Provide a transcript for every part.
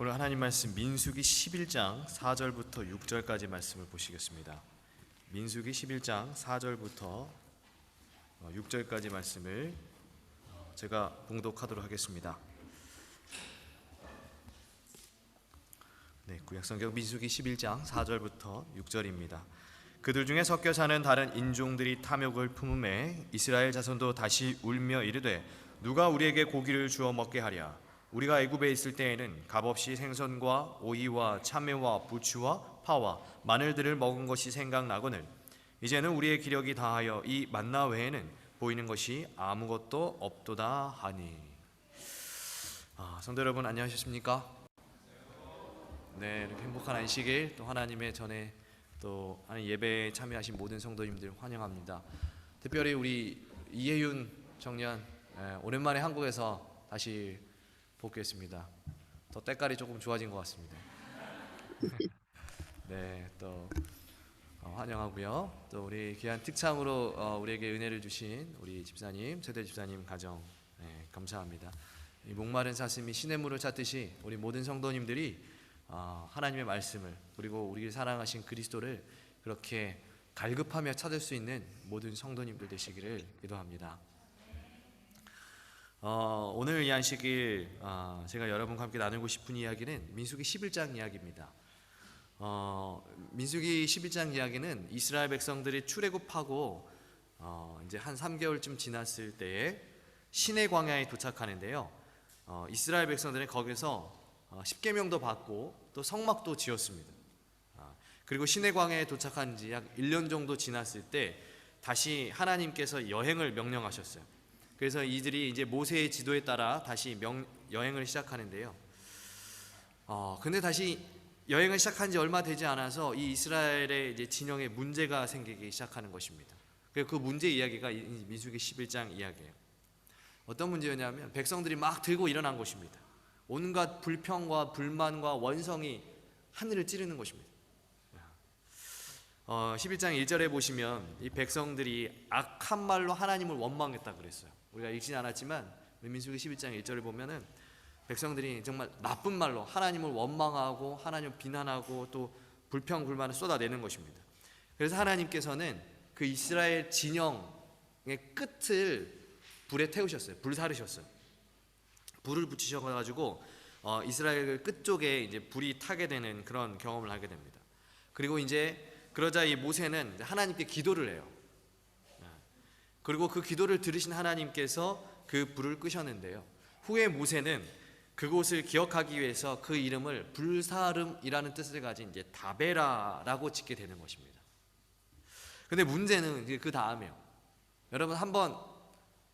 오늘 하나님 말씀 민수기 11장 4절부터 6절까지 말씀을 보시겠습니다. 민수기 11장 4절부터 6절까지 말씀을 제가 봉독하도록 하겠습니다. 구약성경 민수기 11장 4절부터 6절입니다. 그들 중에 섞여 사는 다른 인종들이 탐욕을 품음에 이스라엘 자손도 다시 울며 이르되 누가 우리에게 고기를 주어 먹게 하랴. 우리가 애굽에 있을 때에는 값없이 생선과 오이와 참외와 부추와 파와 마늘들을 먹은 것이 생각나거늘 이제는 우리의 기력이 다하여 이 만나 외에는 보이는 것이 아무것도 없도다 하니. 성도 여러분 안녕하셨습니까? 네, 이렇게 행복한 안식일 또 하나님의 전에 또 하나님 예배에 참여하신 모든 성도님들 환영합니다. 특별히 우리 이혜윤 청년 오랜만에 한국에서 다시 복귀했습니다. 더 때깔이 조금 좋아진 것 같습니다. 네, 또 환영하고요. 또 우리 귀한 특창으로 우리에게 은혜를 주신 우리 집사님, 최대 집사님 가정 감사합니다. 이 목마른 사슴이 시냇물을 찾듯이 우리 모든 성도님들이 하나님의 말씀을 그리고 우리를 사랑하신 그리스도를 그렇게 갈급하며 찾을 수 있는 모든 성도님들 되시기를 기도합니다. 오늘 이 안식일 제가 여러분과 함께 나누고 싶은 이야기는 민수기 11장 이야기입니다. 민수기 11장 이야기는 이스라엘 백성들이 출애굽하고 이제 한 3개월쯤 지났을 때에 시내 광야에 도착하는데요. 이스라엘 백성들은 거기서 10계명도 받고 또 성막도 지었습니다. 그리고 시내 광야에 도착한 지 약 1년 정도 지났을 때 다시 하나님께서 여행을 명령하셨어요. 그래서 이들이 이제 모세의 지도에 따라 다시 여행을 시작하는데요. 근데 다시 여행을 시작한 지 얼마 되지 않아서 이 이스라엘의 이제 진영에 문제가 생기기 시작하는 것입니다. 그래서 그 문제 이야기가 민수기 11장 이야기예요. 어떤 문제였냐면 백성들이 막 들고 일어난 것입니다. 온갖 불평과 불만과 원성이 하늘을 찌르는 것입니다. 11장 1절에 보시면 이 백성들이 악한 말로 하나님을 원망했다 그랬어요. 우리가 읽진 않았지만 민수기 11장 1절을 보면은 백성들이 정말 나쁜 말로 하나님을 원망하고 하나님을 비난하고 또 불평 불만을 쏟아내는 것입니다. 그래서 하나님께서는 그 이스라엘 진영의 끝을 불에 태우셨어요. 불사르셨어요. 불을 붙이셔가지고 이스라엘 끝쪽에 이제 불이 타게 되는 그런 경험을 하게 됩니다. 그리고 이제 그러자 이 모세는 하나님께 기도를 해요. 그리고 그 기도를 들으신 하나님께서 그 불을 끄셨는데요. 후에 모세는 그곳을 기억하기 위해서 그 이름을 불사름이라는 뜻을 가진 이제 다베라라고 짓게 되는 것입니다. 근데 문제는 그 다음에요. 여러분 한번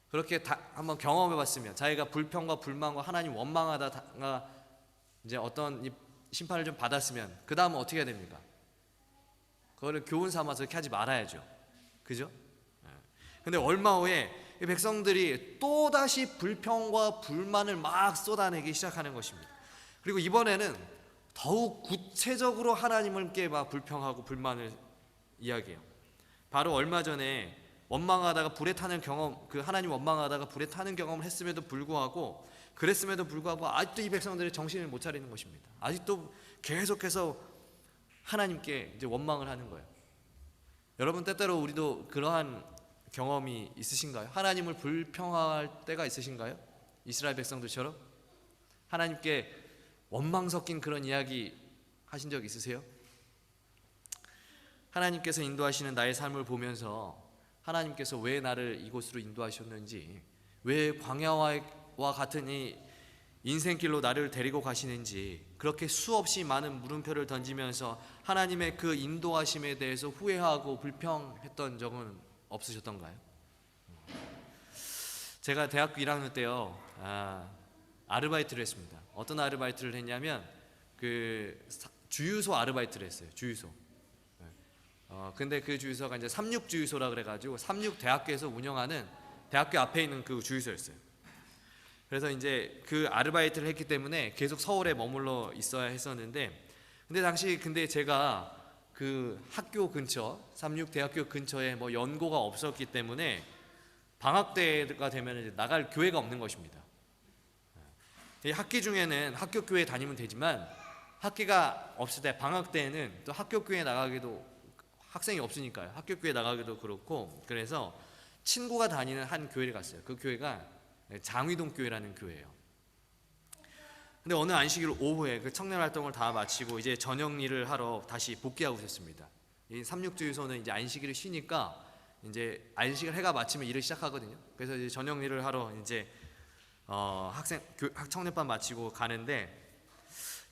그렇게 한번 경험해봤으면 자기가 불평과 불만과 하나님 원망하다가 이제 어떤 심판을 좀 받았으면 그 다음은 어떻게 해야 됩니까? 그거를 교훈 삼아서 이렇게 하지 말아야죠. 그죠? 근데 얼마 후에 이 백성들이 또다시 불평과 불만을 막 쏟아내기 시작하는 것입니다. 그리고 이번에는 더욱 구체적으로 하나님께 막 불평하고 불만을 이야기해요. 바로 얼마 전에 원망하다가 불에 타는 경험, 그 하나님 원망하다가 불에 타는 경험을 했음에도 불구하고 아직도 이 백성들이 정신을 못 차리는 것입니다. 아직도 계속해서 하나님께 이제 원망을 하는 거예요. 여러분 때때로 우리도 그러한 경험이 있으신가요? 하나님을 불평할 때가 있으신가요? 이스라엘 백성들처럼 하나님께 원망 섞인 그런 이야기 하신 적 있으세요? 하나님께서 인도하시는 나의 삶을 보면서 하나님께서 왜 나를 이곳으로 인도하셨는지, 왜 광야와 같은 이 인생길로 나를 데리고 가시는지 그렇게 수없이 많은 물음표를 던지면서 하나님의 그 인도하심에 대해서 후회하고 불평했던 적은 없으셨던가요? 제가 대학교 1학년 때요 아르바이트를 했습니다. 어떤 아르바이트를 했냐면 그 주유소 아르바이트를 했어요. 주유소. 근데 그 주유소가 이제 삼육주유소라 그래가지고 삼육대학교에서 운영하는 대학교 앞에 있는 그 주유소였어요. 그래서 이제 그 아르바이트를 했기 때문에 계속 서울에 머물러 있어야 했었는데 근데 제가 그 학교 근처 삼육대학교 근처에 뭐 연고가 없었기 때문에 방학 때가 되면 이제 나갈 교회가 없는 것입니다. 이 학기 중에는 학교 교회 다니면 되지만 학기가 없을 때 방학 때에는 또 학교 교회 나가기도 학생이 없으니까요. 학교 교회 나가기도 그렇고 그래서 친구가 다니는 한 교회를 갔어요. 그 교회가 장위동 교회라는 교회예요. 근데 어느 안식일 오후에 그 청년 활동을 다 마치고 이제 저녁 일을 하러 다시 복귀하고 있었습니다. 이 삼육주유소는 이제 안식일을 쉬니까 이제 안식을 해가 마치면 일을 시작하거든요. 그래서 이제 저녁 일을 하러 이제 청년반 마치고 가는데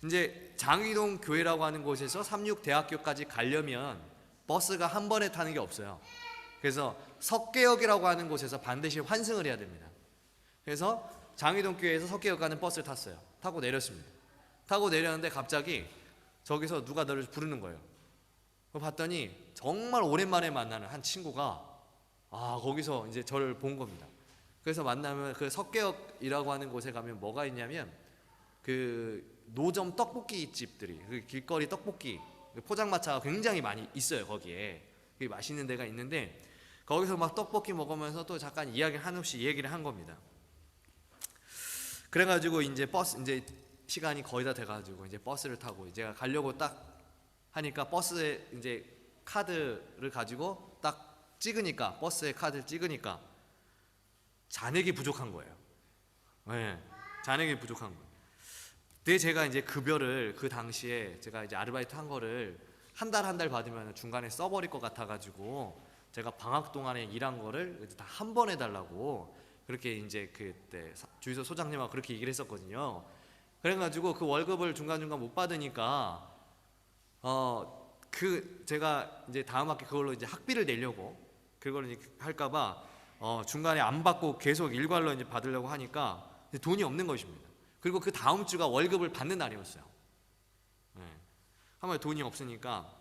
이제 장위동 교회라고 하는 곳에서 삼육대학교까지 가려면 버스가 한 번에 타는 게 없어요. 그래서 석계역이라고 하는 곳에서 반드시 환승을 해야 됩니다. 그래서 장위동 교회에서 석계역 가는 버스를 탔어요. 타고 내렸습니다. 타고 내렸는데 갑자기 저기서 누가 너를 부르는 거예요. 봤더니 정말 오랜만에 만나는 한 친구가 거기서 이제 저를 본 겁니다. 그래서 만나면 그 석계역이라고 하는 곳에 가면 뭐가 있냐면 그 노점 떡볶이 집들이 그 길거리 떡볶이 포장마차가 굉장히 많이 있어요. 거기에 그게 맛있는 데가 있는데 거기서 막 떡볶이 먹으면서 또 잠깐 이야기를 한없이 얘기를 한 겁니다. 그래가지고 이제 버스 이제 시간이 거의 다 돼가지고 이제 버스를 타고 제가 가려고 딱 하니까 버스에 이제 카드를 가지고 딱 찍으니까 버스에 카드를 찍으니까 잔액이 부족한 거예요. 네, 잔액이 부족한 거예요. 근데 제가 이제 급여를 그 당시에 제가 이제 아르바이트 한 거를 한 달 받으면 중간에 써버릴 것 같아가지고 제가 방학 동안에 일한 거를 다 한 번 해달라고 그렇게 이제 그때 주유소 소장님하고 그렇게 얘기를 했었거든요. 그래가지고 그 월급을 중간중간 못 받으니까 제가 이제 다음 학기 그걸로 이제 학비를 내려고 그걸 이제 할까봐 중간에 안 받고 계속 일괄로 이제 받으려고 하니까 돈이 없는 것입니다. 그리고 그 다음 주가 월급을 받는 날이었어요. 네. 한번 돈이 없으니까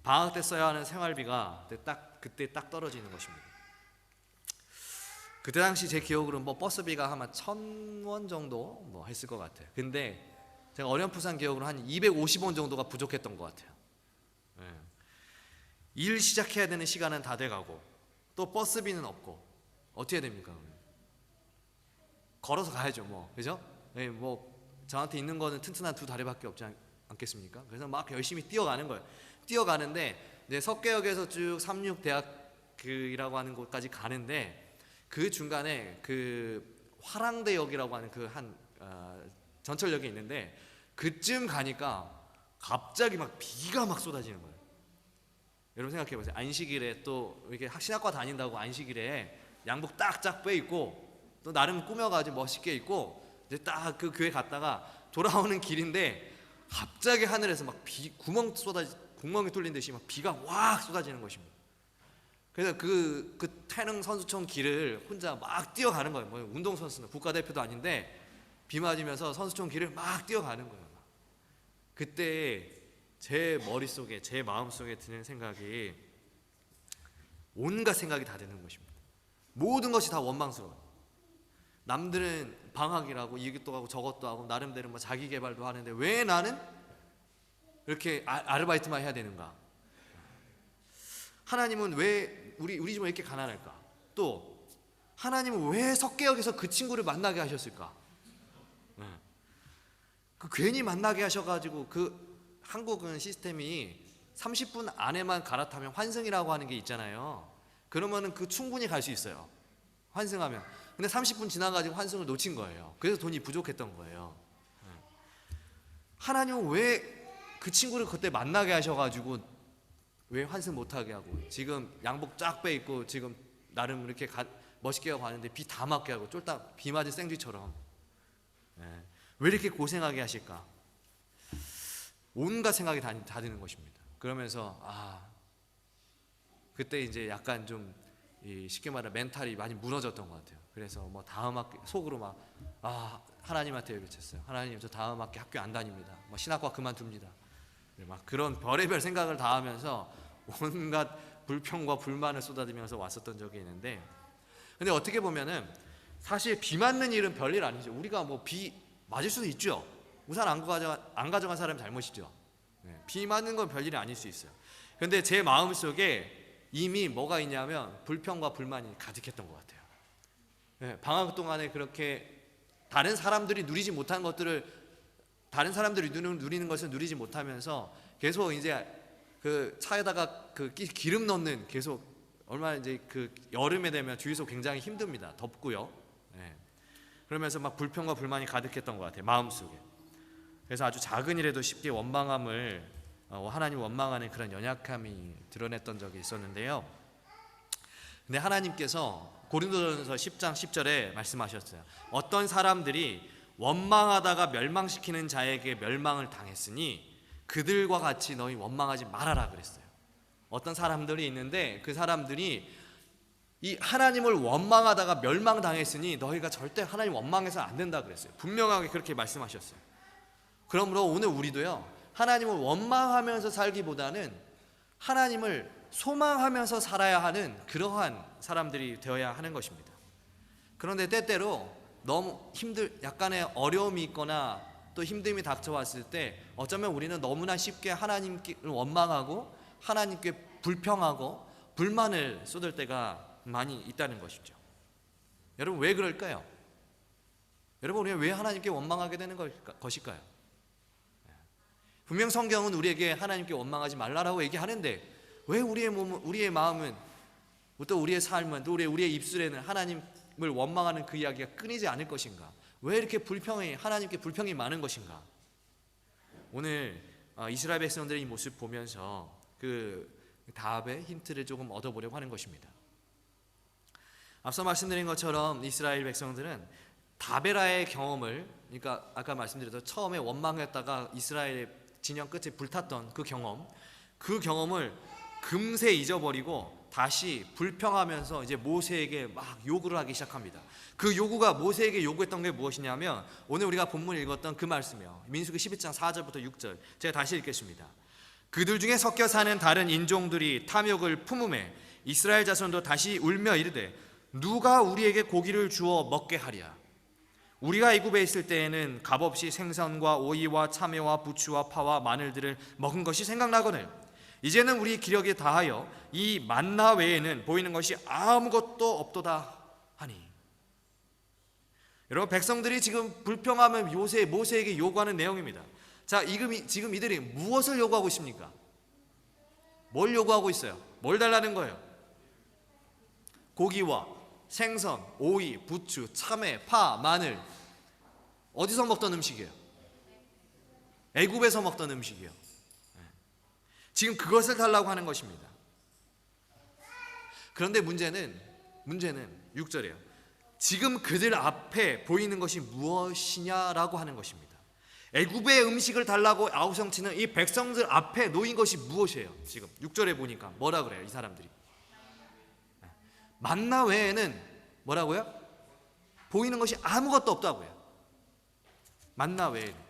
방학 때 써야 하는 생활비가 그때 딱 떨어지는 것입니다. 그때 당시 제 기억으로는 뭐 버스비가 아마 1,000원 정도 뭐 했을 것 같아요. 근데 제가 어렴풋한 기억으로 한 250원 정도가 부족했던 것 같아요. 네. 일 시작해야 되는 시간은 다 돼가고 또 버스비는 없고 어떻게 됩니까? 걸어서 가야죠, 뭐 그죠? 네, 뭐 저한테 있는 거는 튼튼한 두 다리밖에 없지 않겠습니까? 그래서 막 열심히 뛰어가는 거예요. 뛰어가는데 이제 석계역에서 쭉 삼육대학이라고 하는 곳까지 가는데 그 중간에 그 화랑대역이라고 하는 그 한 전철역이 있는데 그쯤 가니까 갑자기 막 비가 막 쏟아지는 거예요. 여러분 생각해 보세요. 안식일에 또 이렇게 신학과 다닌다고 안식일에 양복 딱딱 빼입고 또 나름 꾸며가지고 멋있게 입고 이제 딱 그 교회 갔다가 돌아오는 길인데 갑자기 하늘에서 막 구멍이 뚫린 듯이 막 비가 확 쏟아지는 것입니다. 그래서 그 태릉 선수촌 길을 혼자 막 뛰어가는 거예요. 뭐 운동선수는 국가대표도 아닌데 비 맞으면서 선수촌 길을 막 뛰어가는 거예요. 그때 제 머릿속에 제 마음속에 드는 생각이 온갖 생각이 다 드는 것입니다. 모든 것이 다 원망스러워요. 남들은 방학이라고 이것도 하고 저것도 하고 나름대로 뭐 자기 개발도 하는데 왜 나는 이렇게 아르바이트만 해야 되는가? 하나님은 왜 우리 집은 왜 이렇게 가난할까? 또 하나님은 왜 석계역에서 그 친구를 만나게 하셨을까? 그 괜히 만나게 하셔가지고 한국은 시스템이 30분 안에만 갈아타면 환승이라고 하는 게 있잖아요. 그러면은 충분히 갈 수 있어요. 환승하면. 근데 30분 지나가지고 환승을 놓친 거예요. 그래서 돈이 부족했던 거예요. 하나님은 왜 그 친구를 그때 만나게 하셔가지고 왜 환승 못하게 하고 지금 양복 쫙 빼입고 지금 나름 이렇게 멋있게 하고 가는데 비 다 맞게 하고 쫄딱 비 맞은 생쥐처럼 왜 이렇게 고생하게 하실까? 온갖 생각이 다 드는 것입니다. 그러면서 그때 이제 약간 좀 쉽게 말해 멘탈이 많이 무너졌던 것 같아요. 그래서 뭐 다음 학기 속으로 막 하나님한테 외쳤어요. 하나님 저 다음 학기 학교 안 다닙니다. 뭐 신학과 그만둡니다. 막 그런 별의별 생각을 다 하면서 온갖 불평과 불만을 쏟아지면서 왔었던 적이 있는데 근데 어떻게 보면은 사실 비 맞는 일은 별일 아니죠. 우리가 뭐 비 맞을 수도 있죠. 우산 안 가져간 사람이 잘못이죠. 비 맞는 건 별일이 아닐 수 있어요. 근데 제 마음속에 이미 뭐가 있냐면 불평과 불만이 가득했던 것 같아요. 방학 동안에 그렇게 다른 사람들이 누리지 못한 것들을 다른 사람들이 누리는 것을 누리지 못하면서 계속 이제 그 차에다가 그 기름 넣는 계속 얼마나 이제 그 여름에 되면 주위에서 굉장히 힘듭니다. 덥고요. 예. 그러면서 막 불평과 불만이 가득했던 것 같아요. 마음속에. 그래서 아주 작은 일에도 쉽게 원망함을 하나님 원망하는 그런 연약함이 드러냈던 적이 있었는데요. 근데 하나님께서 고린도전서 10장 10절에 말씀하셨어요. 어떤 사람들이 원망하다가 멸망시키는 자에게 멸망을 당했으니 그들과 같이 너희 원망하지 말아라 그랬어요. 어떤 사람들이 있는데 그 사람들이 이 하나님을 원망하다가 멸망당했으니 너희가 절대 하나님 원망해서는 안 된다 그랬어요. 분명하게 그렇게 말씀하셨어요. 그러므로 오늘 우리도요, 하나님을 원망하면서 살기보다는 하나님을 소망하면서 살아야 하는 그러한 사람들이 되어야 하는 것입니다. 그런데 때때로 너무 약간의 어려움이 있거나 또 힘듦이 닥쳐왔을 때 어쩌면 우리는 너무나 쉽게 하나님을 원망하고 하나님께 불평하고 불만을 쏟을 때가 많이 있다는 것이죠. 여러분 왜 그럴까요? 여러분 우리가 왜 하나님께 원망하게 되는 것일까요? 분명 성경은 우리에게 하나님께 원망하지 말라라고 얘기하는데 왜 우리의 마음은 또 우리의 삶은 또 우리의 입술에는 하나님을 원망하는 그 이야기가 끊이지 않을 것인가? 왜 이렇게 하나님께 불평이 많은 것인가? 오늘 이스라엘 백성들의 이 모습 보면서 그 답의 힌트를 조금 얻어보려고 하는 것입니다. 앞서 말씀드린 것처럼 이스라엘 백성들은 다베라의 경험을, 그러니까 아까 말씀드렸던 처음에 원망했다가 이스라엘의 진영 끝에 불탔던 그 경험을 금세 잊어버리고 다시 불평하면서 이제 모세에게 막 요구를 하기 시작합니다. 그 요구가 모세에게 요구했던 게 무엇이냐면 오늘 우리가 본문 읽었던 그 말씀이요. 민수기 12장 4절부터 6절 제가 다시 읽겠습니다. 그들 중에 섞여 사는 다른 인종들이 탐욕을 품음에 이스라엘 자손도 다시 울며 이르되 누가 우리에게 고기를 주어 먹게 하랴. 우리가 애굽에 있을 때에는 값없이 생선과 오이와 참외와 부추와 파와 마늘들을 먹은 것이 생각나거늘 이제는 우리 기력이 다하여 이 만나 외에는 보이는 것이 아무것도 없도다 하니. 여러분 백성들이 지금 불평하면 모세에게 요구하는 내용입니다. 자, 지금 이들이 무엇을 요구하고 있습니까? 뭘 요구하고 있어요? 뭘 달라는 거예요? 고기와 생선, 오이, 부추, 참외, 파, 마늘. 어디서 먹던 음식이에요? 애굽에서 먹던 음식이에요. 지금 그것을 달라고 하는 것입니다. 그런데 문제는 6절이에요. 지금 그들 앞에 보이는 것이 무엇이냐라고 하는 것입니다. 애굽의 음식을 달라고 아우성치는 이 백성들 앞에 놓인 것이 무엇이에요? 지금 6절에 보니까 뭐라 그래요? 이 사람들이 만나 외에는 뭐라고요? 보이는 것이 아무것도 없다고요. 만나 외에는.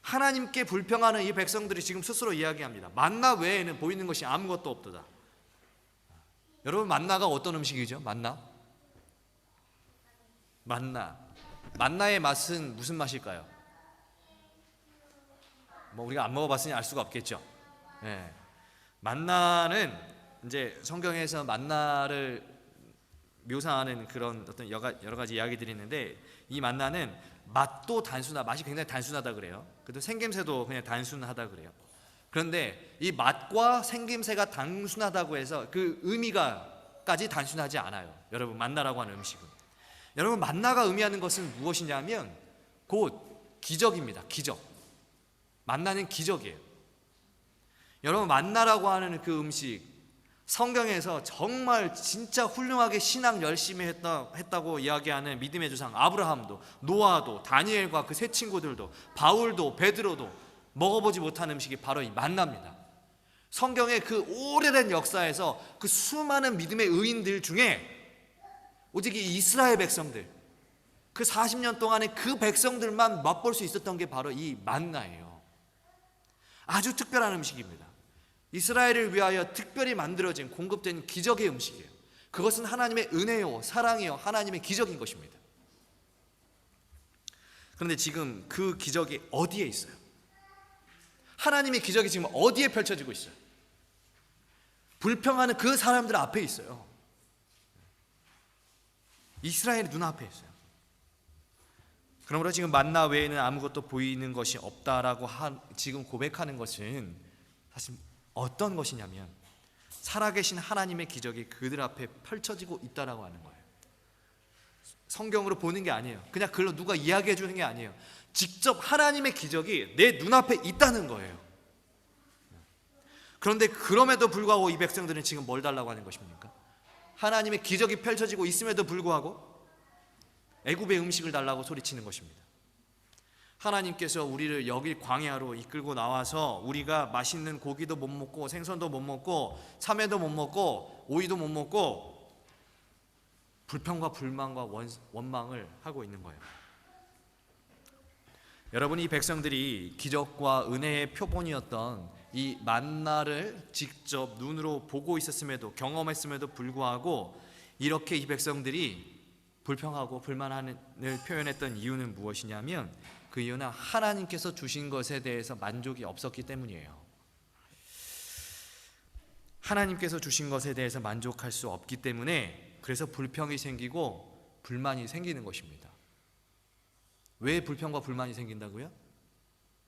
하나님께 불평하는 이 백성들이 지금 스스로 이야기합니다. 만나 외에는 보이는 것이 아무것도 없도다. 여러분 만나가 어떤 음식이죠? 만나의 맛은 무슨 맛일까요? 우리가 안 먹어봤으니 알 수가 없겠죠. 네. 만나는 이제 성경에서 만나를 묘사하는 그런 어떤 여러 가지 이야기들이 있는데 이 만나는 맛이 굉장히 단순하다 그래요. 그래도 생김새도 그냥 단순하다 그래요. 그런데 이 맛과 생김새가 단순하다고 해서 그 의미가까지 단순하지 않아요. 여러분 만나라고 하는 음식은. 여러분 만나가 의미하는 것은 무엇이냐면 곧 기적입니다. 기적. 만나는 기적이에요. 여러분 만나라고 하는 그 음식 성경에서 정말 진짜 훌륭하게 신앙 열심히 했다고 이야기하는 믿음의 조상 아브라함도 노아도 다니엘과 그 세 친구들도 바울도 베드로도 먹어보지 못한 음식이 바로 이 만나입니다. 성경의 그 오래된 역사에서 그 수많은 믿음의 의인들 중에 오직 이 이스라엘 백성들 그 40년 동안에 그 백성들만 맛볼 수 있었던 게 바로 이 만나예요. 아주 특별한 음식입니다. 이스라엘을 위하여 특별히 만들어진 공급된 기적의 음식이에요. 그것은 하나님의 은혜요 사랑이요 하나님의 기적인 것입니다. 그런데 지금 그 기적이 어디에 있어요? 하나님의 기적이 지금 어디에 펼쳐지고 있어요? 불평하는 그 사람들 앞에 있어요. 이스라엘의 눈앞에 있어요. 그러므로 지금 만나 외에는 아무것도 보이는 것이 없다라고 지금 고백하는 것은 사실 어떤 것이냐면 살아계신 하나님의 기적이 그들 앞에 펼쳐지고 있다라고 하는 거예요. 성경으로 보는 게 아니에요. 그냥 글로 누가 이야기해 주는 게 아니에요. 직접 하나님의 기적이 내 눈앞에 있다는 거예요. 그런데 그럼에도 불구하고 이 백성들은 지금 뭘 달라고 하는 것입니까? 하나님의 기적이 펼쳐지고 있음에도 불구하고 애굽의 음식을 달라고 소리치는 것입니다. 하나님께서 우리를 여기 광야로 이끌고 나와서 우리가 맛있는 고기도 못 먹고 생선도 못 먹고 참외도 못 먹고 오이도 못 먹고 불평과 불만과 원망을 하고 있는 거예요. 여러분, 이 백성들이 기적과 은혜의 표본이었던 이 만나를 직접 눈으로 보고 있었음에도 경험했음에도 불구하고 이렇게 이 백성들이 불평하고 불만을 표현했던 이유는 무엇이냐면 그 이유는 하나님께서 주신 것에 대해서 만족이 없었기 때문이에요. 하나님께서 주신 것에 대해서 만족할 수 없기 때문에 그래서 불평이 생기고 불만이 생기는 것입니다. 왜 불평과 불만이 생긴다고요?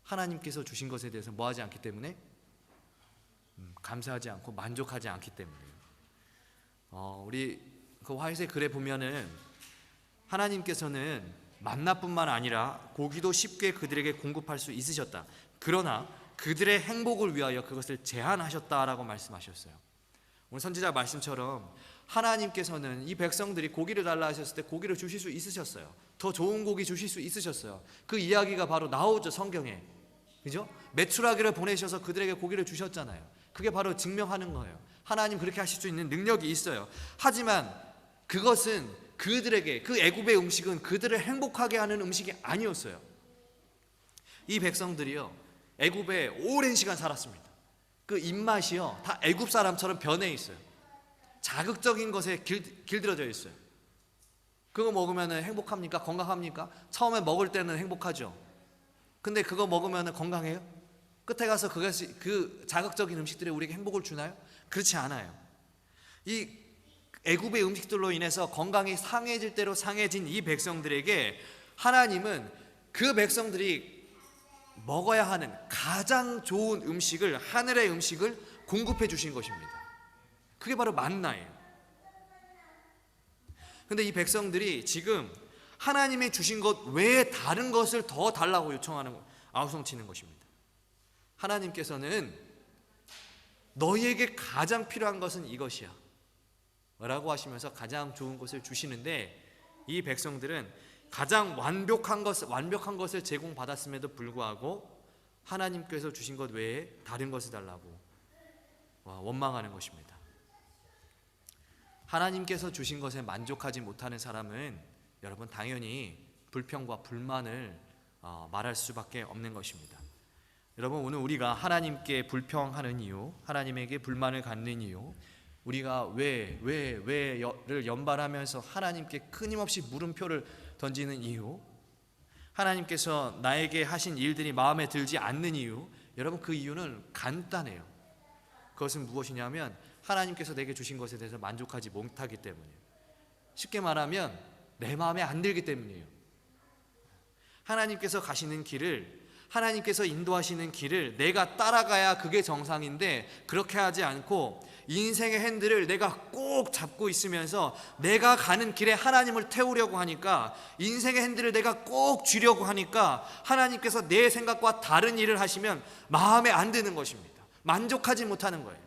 하나님께서 주신 것에 대해서 뭐 하지 않기 때문에? 감사하지 않고 만족하지 않기 때문이에요. 우리 그 화요새 글에 보면은 하나님께서는 만나뿐만 아니라 고기도 쉽게 그들에게 공급할 수 있으셨다. 그러나 그들의 행복을 위하여 그것을 제한하셨다라고 말씀하셨어요. 오늘 선지자 말씀처럼 하나님께서는 이 백성들이 고기를 달라 하셨을 때 고기를 주실 수 있으셨어요. 더 좋은 고기 주실 수 있으셨어요. 그 이야기가 바로 나오죠, 성경에. 그죠? 메추라기를 보내셔서 그들에게 고기를 주셨잖아요. 그게 바로 증명하는 거예요. 하나님 그렇게 하실 수 있는 능력이 있어요. 하지만 그것은 그들에게, 그 애굽의 음식은 그들을 행복하게 하는 음식이 아니었어요. 이 백성들이요, 애굽에 오랜 시간 살았습니다. 그 입맛이요 다 애굽 사람처럼 변해 있어요. 자극적인 것에 길들여져 있어요. 그거 먹으면 행복합니까? 건강합니까? 처음에 먹을 때는 행복하죠. 근데 그거 먹으면 건강해요? 끝에 가서 그것이, 그 자극적인 음식들이 우리에게 행복을 주나요? 그렇지 않아요. 이 애굽의 음식들로 인해서 건강이 상해질 대로 상해진 이 백성들에게 하나님은 그 백성들이 먹어야 하는 가장 좋은 음식을, 하늘의 음식을 공급해 주신 것입니다. 그게 바로 만나예요. 근데 이 백성들이 지금 하나님이 주신 것 외에 다른 것을 더 달라고 요청하는, 아우성치는 것입니다. 하나님께서는 너희에게 가장 필요한 것은 이것이야 라고 하시면서 가장 좋은 것을 주시는데 이 백성들은 가장 완벽한 것을 제공받았음에도 불구하고 하나님께서 주신 것 외에 다른 것을 달라고 원망하는 것입니다. 하나님께서 주신 것에 만족하지 못하는 사람은 여러분 당연히 불평과 불만을 말할 수밖에 없는 것입니다. 여러분, 오늘 우리가 하나님께 불평하는 이유, 하나님에게 불만을 갖는 이유, 우리가 왜를 연발하면서 하나님께 끊임없이 물음표를 던지는 이유, 하나님께서 나에게 하신 일들이 마음에 들지 않는 이유, 여러분 그 이유는 간단해요. 그것은 무엇이냐면 하나님께서 내게 주신 것에 대해서 만족하지 못하기 때문이에요. 쉽게 말하면 내 마음에 안 들기 때문이에요. 하나님께서 가시는 길을, 하나님께서 인도하시는 길을 내가 따라가야 그게 정상인데 그렇게 하지 않고 인생의 핸들을 내가 꼭 잡고 있으면서 내가 가는 길에 하나님을 태우려고 하니까, 인생의 핸들을 내가 꼭 쥐려고 하니까 하나님께서 내 생각과 다른 일을 하시면 마음에 안 드는 것입니다. 만족하지 못하는 거예요.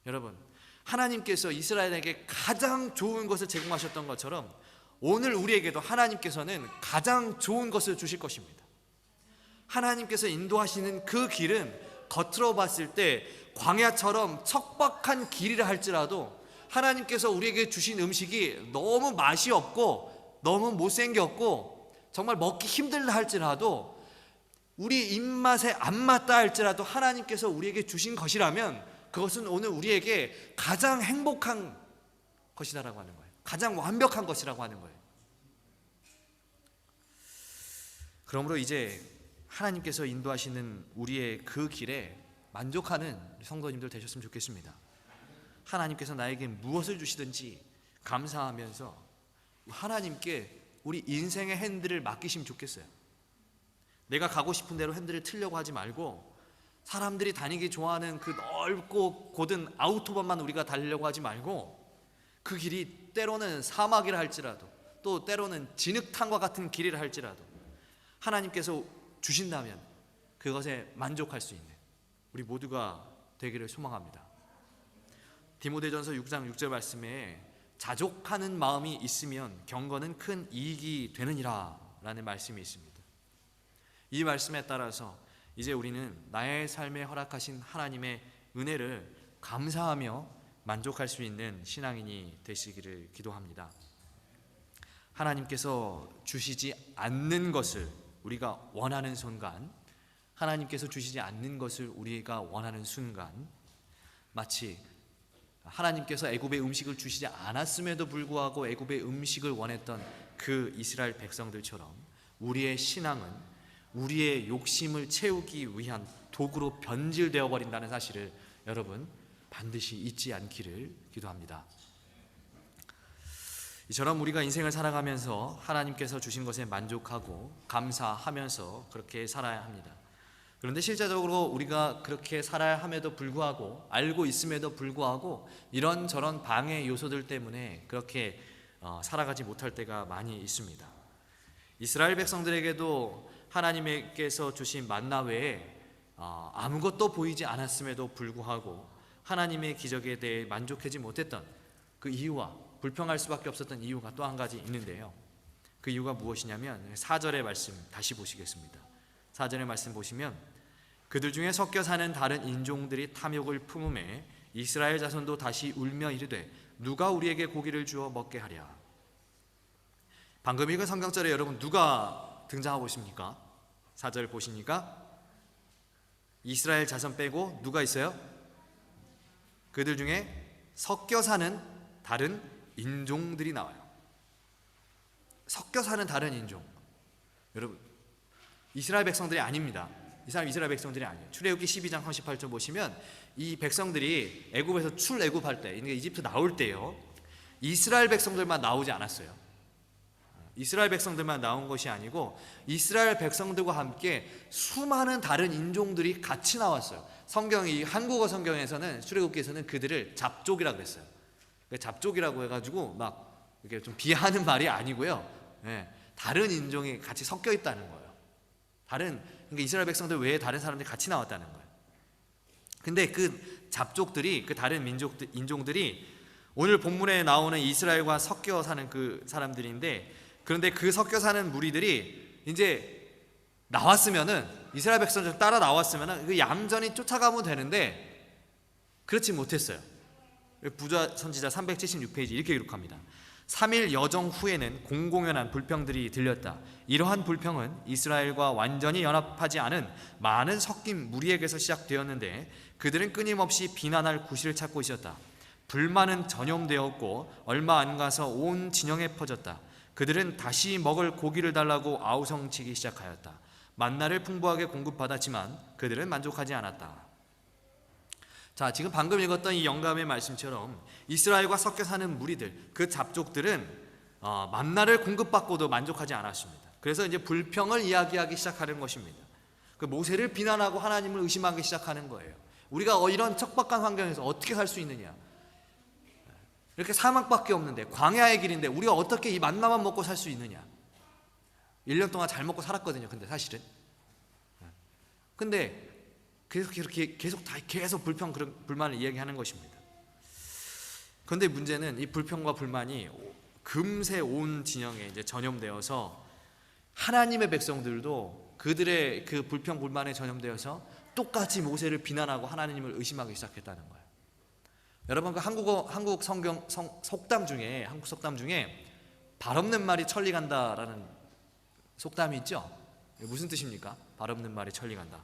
여러분, 하나님께서 이스라엘에게 가장 좋은 것을 제공하셨던 것처럼 오늘 우리에게도 하나님께서는 가장 좋은 것을 주실 것입니다. 하나님께서 인도하시는 그 길은 겉으로 봤을 때 광야처럼 척박한 길이라 할지라도 하나님께서 우리에게 주신 음식이 너무 맛이 없고 너무 못생겼고 정말 먹기 힘들다 할지라도, 우리 입맛에 안 맞다 할지라도 하나님께서 우리에게 주신 것이라면 그것은 오늘 우리에게 가장 행복한 것이다라고 하는 거예요. 가장 완벽한 것이라고 하는 거예요. 그러므로 이제 하나님께서 인도하시는 우리의 그 길에 만족하는 성도님들 되셨으면 좋겠습니다. 하나님께서 나에게 무엇을 주시든지 감사하면서 하나님께 우리 인생의 핸들을 맡기시면 좋겠어요. 내가 가고 싶은 대로 핸들을 틀려고 하지 말고 사람들이 다니기 좋아하는 그 넓고 곧은 아우토반만 우리가 달리려고 하지 말고 그 길이 때로는 사막이라 할지라도 또 때로는 진흙탕과 같은 길이라 할지라도 하나님께서 주신다면 그것에 만족할 수 있는 우리 모두가 되기를 소망합니다. 디모데전서 6장 6절 말씀에 자족하는 마음이 있으면 경건은 큰 이익이 되느니라 라는 말씀이 있습니다. 이 말씀에 따라서 이제 우리는 나의 삶에 허락하신 하나님의 은혜를 감사하며 만족할 수 있는 신앙인이 되시기를 기도합니다. 하나님께서 주시지 않는 것을 우리가 원하는 순간, 하나님께서 주시지 않는 것을 우리가 원하는 순간, 마치 하나님께서 애굽의 음식을 주시지 않았음에도 불구하고 애굽의 음식을 원했던 그 이스라엘 백성들처럼 우리의 신앙은 우리의 욕심을 채우기 위한 도구로 변질되어 버린다는 사실을 여러분 반드시 잊지 않기를 기도합니다. 이처럼 우리가 인생을 살아가면서 하나님께서 주신 것에 만족하고 감사하면서 그렇게 살아야 합니다. 그런데 실제적으로 우리가 그렇게 살아야 함에도 불구하고 알고 있음에도 불구하고 이런저런 방해 요소들 때문에 그렇게 살아가지 못할 때가 많이 있습니다. 이스라엘 백성들에게도 하나님께서 주신 만나 외에 아무것도 보이지 않았음에도 불구하고 하나님의 기적에 대해 만족하지 못했던 그 이유와 불평할 수밖에 없었던 이유가 또 한 가지 있는데요. 그 이유가 무엇이냐면 4절의 말씀 다시 보시겠습니다. 4절의 말씀 보시면 그들 중에 섞여 사는 다른 인종들이 탐욕을 품음에 이스라엘 자손도 다시 울며 이르되 누가 우리에게 고기를 주어 먹게 하랴. 방금 읽은 성경절에 여러분 누가 등장하고 있습니까? 4절 보시니까 이스라엘 자손 빼고 누가 있어요? 그들 중에 섞여 사는 다른 인종들이 나와요. 섞여 사는 다른 인종. 여러분 이스라엘 백성들이 아닙니다. 이 사람 이스라엘 백성들이 아니에요. 출애굽기 12장 38절 보시면 이 백성들이 애굽에서 출애굽할 때, 그러니까 이집트 나올 때요, 이스라엘 백성들만 나오지 않았어요. 이스라엘 백성들만 나온 것이 아니고 이스라엘 백성들과 함께 수많은 다른 인종들이 같이 나왔어요. 성경이 한국어 성경에서는 출애굽기에서는 그들을 잡족이라고 했어요. 잡족이라고 해가지고 막 이렇게 좀 비하하는 말이 아니고요. 다른 인종이 같이 섞여 있다는 거예요. 그러니까 이스라엘 백성들 외에 다른 사람들이 같이 나왔다는 거예요. 근데 그 잡족들이, 그 다른 인종들이 오늘 본문에 나오는 이스라엘과 섞여 사는 그 사람들인데, 그런데 그 섞여 사는 무리들이 이제 나왔으면은 이스라엘 백성들 따라 나왔으면은 그 얌전히 쫓아가면 되는데 그렇지 못했어요. 부자 선지자 376페이지 이렇게 기록합니다. 3일 여정 후에는 공공연한 불평들이 들렸다. 이러한 불평은 이스라엘과 완전히 연합하지 않은 많은 섞인 무리에게서 시작되었는데 그들은 끊임없이 비난할 구실을 찾고 있었다. 불만은 전염되었고 얼마 안 가서 온 진영에 퍼졌다. 그들은 다시 먹을 고기를 달라고 아우성치기 시작하였다. 만나를 풍부하게 공급받았지만 그들은 만족하지 않았다. 자, 지금 방금 읽었던 이 영감의 말씀처럼 이스라엘과 섞여 사는 무리들, 그 잡족들은 만나를 공급받고도 만족하지 않았습니다. 그래서 이제 불평을 이야기하기 시작하는 것입니다. 그 모세를 비난하고 하나님을 의심하기 시작하는 거예요. 우리가 이런 척박한 환경에서 어떻게 살 수 있느냐? 이렇게 사막밖에 없는데, 광야의 길인데 우리가 어떻게 이 만나만 먹고 살 수 있느냐? 1년 동안 잘 먹고 살았거든요. 근데 사실은. 근데 계속 불평, 불만을 이야기하는 것입니다. 그런데 문제는 이 불평과 불만이 금세 온 진영에 이제 전염되어서 하나님의 백성들도 그들의 그 불평, 불만에 전염되어서 똑같이 모세를 비난하고 하나님을 의심하기 시작했다는 거예요. 여러분, 그 한국 성경 속담 중에 발 없는 말이 천리 간다라는 속담이 있죠. 무슨 뜻입니까? 발 없는 말이 천리 간다.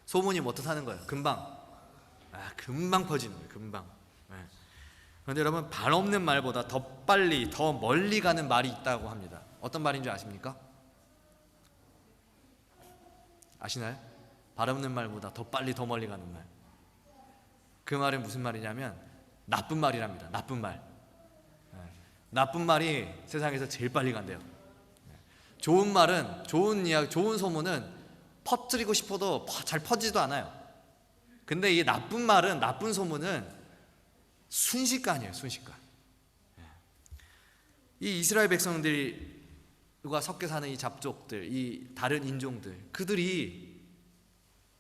소문이 어떻다는 거예요? 금방 퍼지는 거예요. 금방. 그런데 여러분, 발 없는 말보다 더 빨리, 더 멀리 가는 말이 있다고 합니다. 어떤 말인 줄 아십니까? 아시나요? 발 없는 말보다 더 빨리, 더 멀리 가는 말. 그 말은 무슨 말이냐면 나쁜 말이랍니다. 나쁜 말. 나쁜 말이 세상에서 제일 빨리 간대요. 좋은 말은, 좋은 이야기, 좋은 소문은 퍼뜨리고 싶어도 잘 퍼지지도 않아요. 근데 이 나쁜 말은, 나쁜 소문은 순식간이에요. 순식간. 이 이스라엘 백성들과 섞여 사는 이 잡족들, 이 다른 인종들, 그들이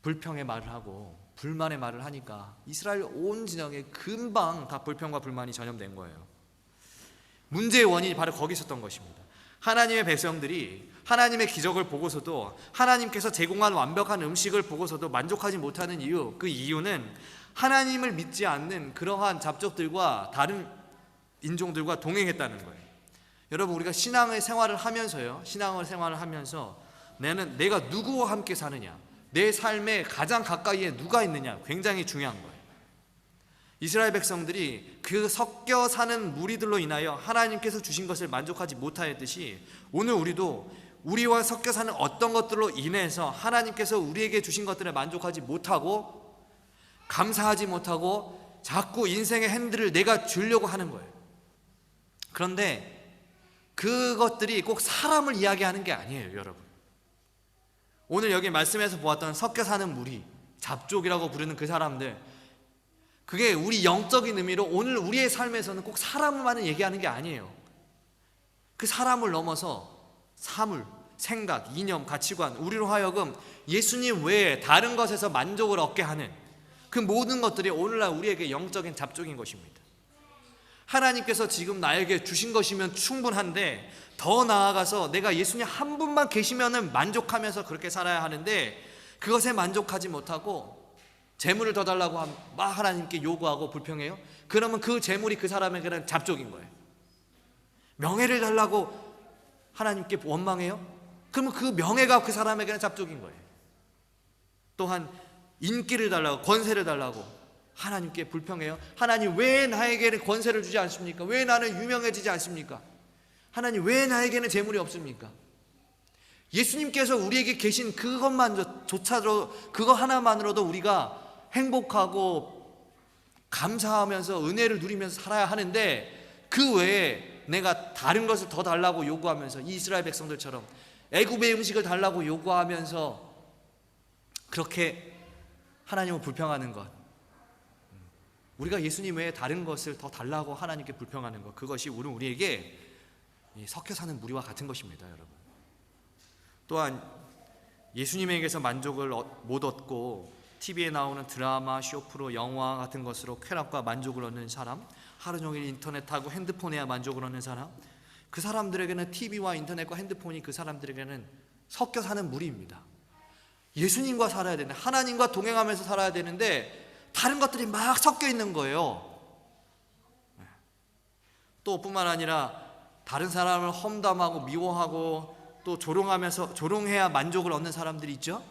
불평의 말을 하고 불만의 말을 하니까 이스라엘 온 진영에 금방 다 불평과 불만이 전염된 거예요. 문제의 원인이 바로 거기 있었던 것입니다. 하나님의 백성들이 하나님의 기적을 보고서도, 하나님께서 제공한 완벽한 음식을 보고서도 만족하지 못하는 이유, 그 이유는 하나님을 믿지 않는 그러한 잡족들과 다른 인종들과 동행했다는 거예요. 여러분, 우리가 신앙의 생활을 하면서요, 신앙의 생활을 하면서 내가 누구와 함께 사느냐, 내 삶에 가장 가까이에 누가 있느냐, 굉장히 중요한 거예요. 이스라엘 백성들이 그 섞여 사는 무리들로 인하여 하나님께서 주신 것을 만족하지 못하였듯이, 오늘 우리도 우리와 섞여 사는 어떤 것들로 인해서 하나님께서 우리에게 주신 것들에 만족하지 못하고 감사하지 못하고 자꾸 인생의 핸들을 내가 주려고 하는 거예요. 그런데 그것들이 꼭 사람을 이야기하는 게 아니에요, 여러분. 오늘 여기 말씀에서 보았던 섞여 사는 무리, 잡족이라고 부르는 그 사람들, 그게 우리 영적인 의미로 오늘 우리의 삶에서는 꼭 사람만을 얘기하는 게 아니에요. 그 사람을 넘어서 사물, 생각, 이념, 가치관, 우리로 하여금 예수님 외에 다른 것에서 만족을 얻게 하는 그 모든 것들이 오늘날 우리에게 영적인 잡족인 것입니다. 하나님께서 지금 나에게 주신 것이면 충분한데 더 나아가서 내가 예수님 한 분만 계시면 만족하면서 그렇게 살아야 하는데, 그것에 만족하지 못하고 재물을 더 달라고 막 하나님께 요구하고 불평해요. 그러면 그 재물이 그 사람에게는 잡족인 거예요. 명예를 달라고 하나님께 원망해요. 그러면 그 명예가 그 사람에게는 잡족인 거예요. 또한 인기를 달라고, 권세를 달라고 하나님께 불평해요. 하나님, 왜 나에게는 권세를 주지 않습니까? 왜 나는 유명해지지 않습니까? 하나님, 왜 나에게는 재물이 없습니까? 예수님께서 우리에게 계신 그것만조차도, 그거 하나만으로도 우리가 행복하고 감사하면서 은혜를 누리면서 살아야 하는데, 그 외에 내가 다른 것을 더 달라고 요구하면서 이 이스라엘 백성들처럼 애굽의 음식을 달라고 요구하면서 그렇게 하나님을 불평하는 것, 우리가 예수님 외에 다른 것을 더 달라고 하나님께 불평하는 것, 그것이 우리에게 섞여 사는 무리와 같은 것입니다, 여러분. 또한 예수님에게서 만족을 못 얻고 TV에 나오는 드라마, 쇼프로, 영화 같은 것으로 쾌락과 만족을 얻는 사람, 하루 종일 인터넷하고 핸드폰에야 만족을 얻는 사람, 그 사람들에게는 TV와 인터넷과 핸드폰이 그 사람들에게는 섞여 사는 무리입니다. 예수님과 살아야 되는데, 하나님과 동행하면서 살아야 되는데 다른 것들이 막 섞여 있는 거예요. 또 뿐만 아니라 다른 사람을 험담하고 미워하고 또 조롱해야 만족을 얻는 사람들이 있죠.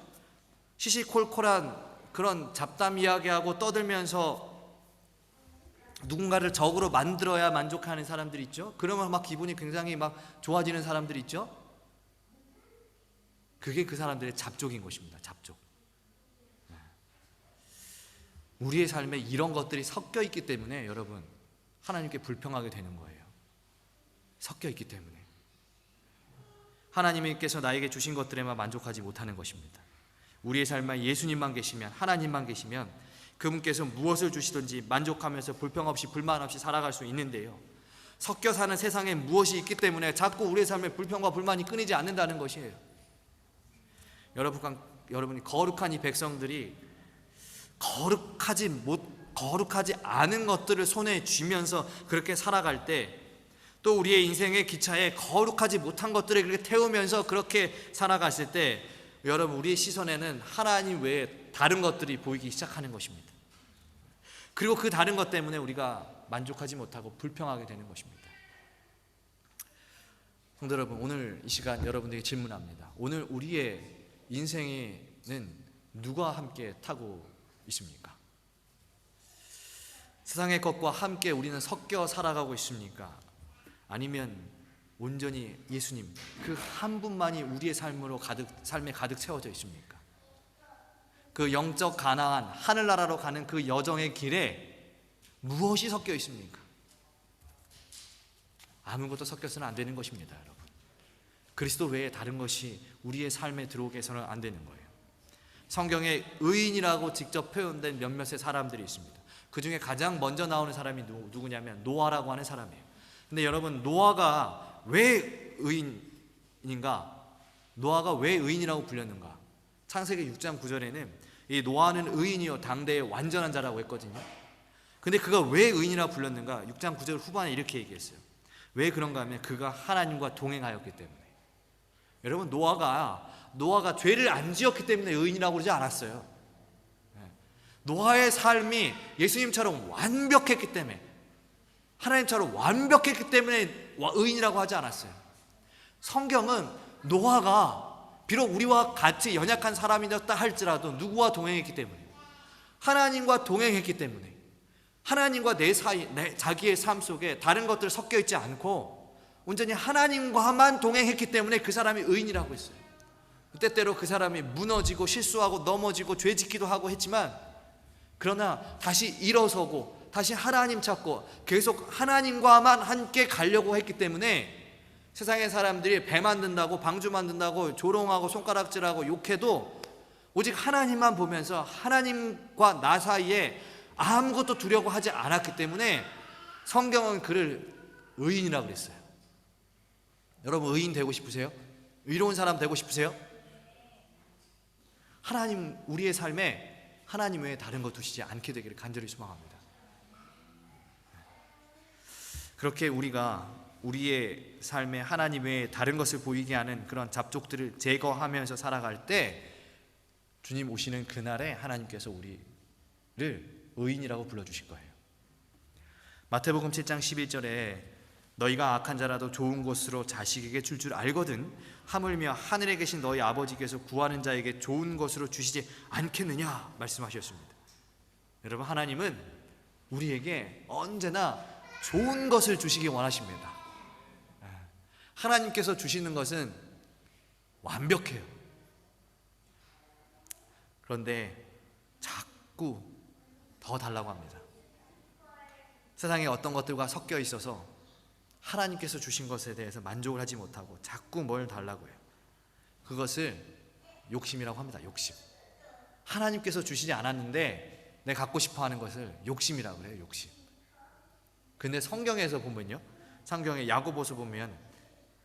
시시콜콜한 그런 잡담 이야기하고 떠들면서 누군가를 적으로 만들어야 만족하는 사람들이 있죠. 그러면 막 기분이 굉장히 막 좋아지는 사람들이 있죠. 그게 그 사람들의 잡족인 것입니다. 잡족. 우리의 삶에 이런 것들이 섞여 있기 때문에 여러분, 하나님께 불평하게 되는 거예요. 섞여 있기 때문에 하나님께서 나에게 주신 것들에만 만족하지 못하는 것입니다. 우리의 삶에 예수님만 계시면, 하나님만 계시면 그분께서 무엇을 주시든지 만족하면서 불평 없이 불만 없이 살아갈 수 있는데요, 섞여 사는 세상에 무엇이 있기 때문에 자꾸 우리의 삶에 불평과 불만이 끊이지 않는다는 것이에요. 여러분이 거룩한 이 백성들이 거룩하지 않은 것들을 손에 쥐면서 그렇게 살아갈 때, 또 우리의 인생의 기차에 거룩하지 못한 것들을 그렇게 태우면서 그렇게 살아갔을 때, 여러분, 우리의 시선에는 하나님 외에 다른 것들이 보이기 시작하는 것입니다. 그리고 그 다른 것 때문에 우리가 만족하지 못하고 불평하게 되는 것입니다. 성도 여러분, 오늘 이 시간 여러분들에게 질문합니다. 오늘 우리의 인생에는 누가 함께 타고 있습니까? 세상의 것과 함께 우리는 섞여 살아가고 있습니까? 아니면 온전히 예수님 그 한 분만이 우리의 삶에 가득 채워져 있습니까? 그 영적 가나안, 하늘나라로 가는 그 여정의 길에 무엇이 섞여 있습니까? 아무것도 섞여서는 안 되는 것입니다, 여러분. 그리스도 외에 다른 것이 우리의 삶에 들어오게 해서는 안 되는 거예요. 성경에 의인이라고 직접 표현된 몇몇의 사람들이 있습니다. 그 중에 가장 먼저 나오는 사람이 누구냐면 노아라고 하는 사람이에요. 근데 여러분, 노아가 왜 의인인가? 노아가 왜 의인이라고 불렸는가? 창세기 6장 9절에는 이 노아는 의인이요 당대의 완전한 자라고 했거든요. 근데 그가 왜 의인이라고 불렸는가? 6장 9절 후반에 이렇게 얘기했어요. 왜 그런가 하면 그가 하나님과 동행하였기 때문에. 여러분, 노아가 죄를 안 지었기 때문에 의인이라고 그러지 않았어요. 노아의 삶이 예수님처럼 완벽했기 때문에, 하나님처럼 완벽했기 때문에 의인이라고 하지 않았어요. 성경은 노아가 비록 우리와 같이 연약한 사람이었다 할지라도 누구와 동행했기 때문에, 하나님과 동행했기 때문에, 하나님과 내 사이, 자기의 삶 속에 다른 것들 섞여 있지 않고 온전히 하나님과만 동행했기 때문에 그 사람이 의인이라고 했어요. 때때로 그 사람이 무너지고 실수하고 넘어지고 죄짓기도 하고 했지만, 그러나 다시 일어서고 다시 하나님 찾고 계속 하나님과만 함께 가려고 했기 때문에 세상의 사람들이 배 만든다고 방주 만든다고 조롱하고 손가락질하고 욕해도 오직 하나님만 보면서 하나님과 나 사이에 아무것도 두려고 하지 않았기 때문에 성경은 그를 의인이라고 그랬어요. 여러분, 의인 되고 싶으세요? 의로운 사람 되고 싶으세요? 하나님, 우리의 삶에 하나님 외에 다른 것 두시지 않게 되기를 간절히 소망합니다. 그렇게 우리가 우리의 삶에 하나님 외에 다른 것을 보이게 하는 그런 잡족들을 제거하면서 살아갈 때 주님 오시는 그날에 하나님께서 우리를 의인이라고 불러주실 거예요. 마태복음 7장 11절에 너희가 악한 자라도 좋은 것으로 자식에게 줄 줄 알거든 하물며 하늘에 계신 너희 아버지께서 구하는 자에게 좋은 것으로 주시지 않겠느냐 말씀하셨습니다. 여러분, 하나님은 우리에게 언제나 좋은 것을 주시기 원하십니다. 하나님께서 주시는 것은 완벽해요. 그런데 자꾸 더 달라고 합니다. 세상에 어떤 것들과 섞여 있어서 하나님께서 주신 것에 대해서 만족을 하지 못하고 자꾸 뭘 달라고 해요. 그것을 욕심이라고 합니다. 욕심. 하나님께서 주시지 않았는데 내가 갖고 싶어 하는 것을 욕심이라고 그래요. 욕심. 근데 성경에서 보면요, 성경의 야고보서 보면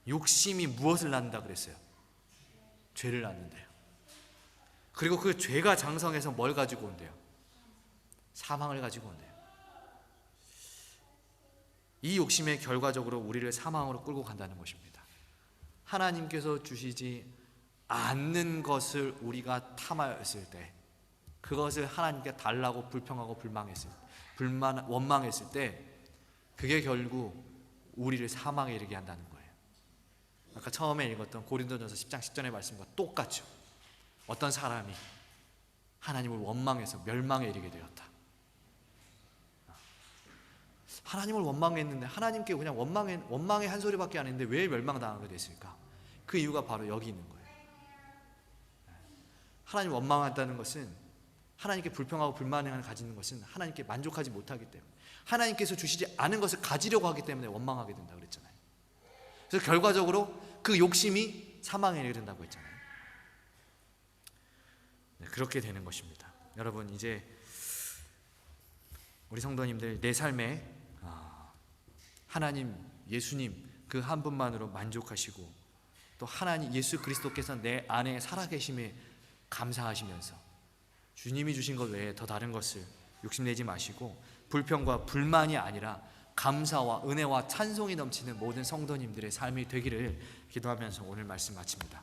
욕심이 무엇을 낳는다 그랬어요? 죄를 낳는데요. 그리고 그 죄가 장성해서 뭘 가지고 온대요? 사망을 가지고 온대요. 이 욕심의 결과적으로 우리를 사망으로 끌고 간다는 것입니다. 하나님께서 주시지 않는 것을 우리가 탐하였을 때, 그것을 하나님께 달라고 불평하고 원망했을 때, 그게 결국 우리를 사망에 이르게 한다는 거예요. 아까 처음에 읽었던 고린도전서 10장 10절의 말씀과 똑같죠. 어떤 사람이 하나님을 원망해서 멸망에 이르게 되었다. 하나님을 원망했는데 하나님께 그냥 원망의 한 소리밖에 안 했는데 왜 멸망당하게 됐을까? 그 이유가 바로 여기 있는 거예요. 하나님 원망한다는 것은, 하나님께 불평하고 불만을 가지는 것은 하나님께 만족하지 못하기 때문에, 하나님께서 주시지 않은 것을 가지려고 하기 때문에 원망하게 된다고 그랬잖아요. 그래서 결과적으로 그 욕심이 사망에 이르게 된다고 했잖아요. 네, 그렇게 되는 것입니다. 여러분, 이제 우리 성도님들, 내 삶에 하나님, 예수님 그 한 분만으로 만족하시고 또 하나님 예수 그리스도께서 내 안에 살아계심에 감사하시면서 주님이 주신 것 외에 더 다른 것을 욕심내지 마시고 불평과 불만이 아니라 감사와 은혜와 찬송이 넘치는 모든 성도님들의 삶이 되기를 기도하면서 오늘 말씀 마칩니다.